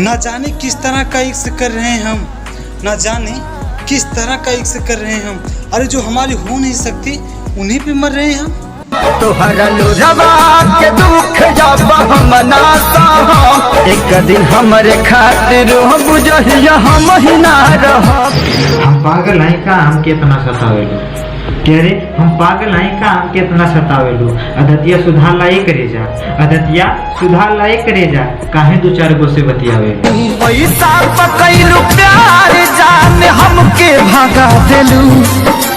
ना जाने किस तरह का इश्क कर रहे हैं हम, ना जाने किस तरह का इश्क कर रहे हैं हम। अरे जो हमारी हो नहीं सकती उन्हीं पे मर रहे हैं हम। तोहरा लोरवा के दुख जब हम ना सह, एक दिन हमरे खातिर बुझिया हम ही ना रह। हम पागल हैं का हम केतना सतावेलू, कह रे हम पागल हैं का हम केतना सतावेलू। अदतिया सुधार लाई करे जा, अदतिया सुधार लाई करे जा, काहे दो चार गो से बतियावे। पैसा पकैलू प्यार जान हमके भागा देलू,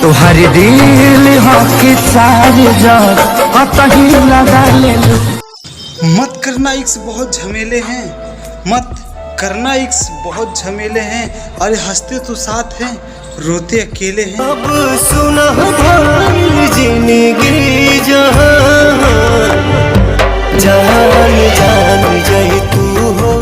तोहर दिल हकी सारी जान कहीं लगा लेलू। मत करना इश्क बहुत झमेले हैं, मत करना इश्क बहुत झमेले हैं। अरे हंसते तो साथ हैं, रोते अकेले हैं। अब सुना भाई जिंदगी जहां जान जान जाई तू हो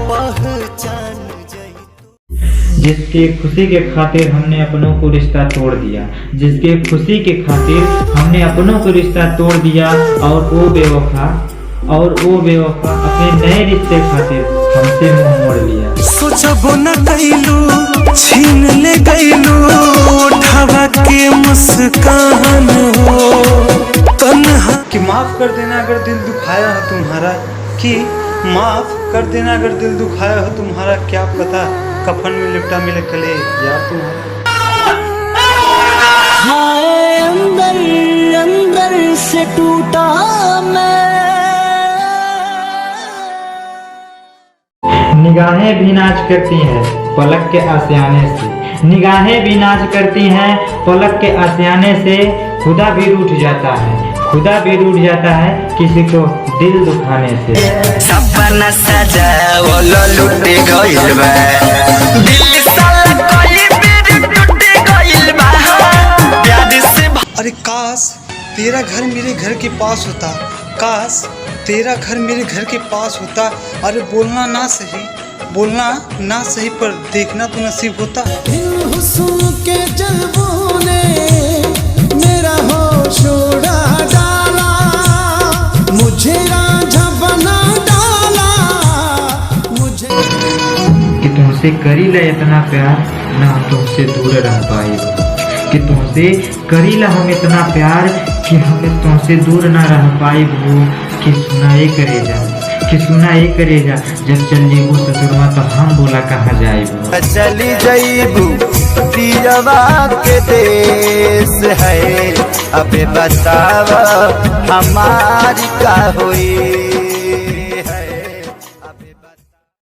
पहचान जाई तू। जिसके खुशी के खातिर हमने अपनों को रिश्ता तोड़ दिया, जिसके खुशी के खातिर हमने अपनों को रिश्ता तोड़ दिया, और वो बेवफा अपने नए रिश्ते खातिर हमसे मुंह मोड़ लिया। सोचबो न कैलू छीन ले गैलू उठावा के मुस्कान हो तन्हा। कि माफ कर देना अगर दिल दुखाया हो तुम्हारा, कि माफ कर देना अगर दिल दुखाया हो तुम्हारा। क्या पता कफन में लिपटा मिले कले यार तुम्हारा। हाय अंदर अंदर से टूटा मैं। निगाहें भी नाच करती हैं पलक के आशियाने से, निगाहें भी नाच करती हैं पलक के आशियाने से। खुदा भी रूठ जाता है, खुदा भी रूठ जाता है किसी को दिल दुखाने से। सपना सजावल लुटे गइल बा, दिल साला कोई भी टूटे गइल बा प्यार से। अरे काश तेरा घर मेरे घर के पास होता, काश तेरा घर मेरे घर के पास होता। अरे बोलना ना सही, बोलना ना सही, पर देखना तो नसीब होता। इन हुस्न के जलवों ने मेरा होश उड़ा डाला, मुझे रांझा बना डाला मुझे। कि तुमसे करीला इतना प्यार ना हम तुमसे दूर रह पाए, कि तुमसे करीला हम इतना प्यार कि हम तुमसे दूर ना रह पाए। वो कि सुनाए करेजा, कि सुनाए करेजा, जब चल जेबू ससुरमा तो हम बोला कहाँ जाएबू। चली जाइबू दिलवा के देश है, अबे बतावा हमारी का होई।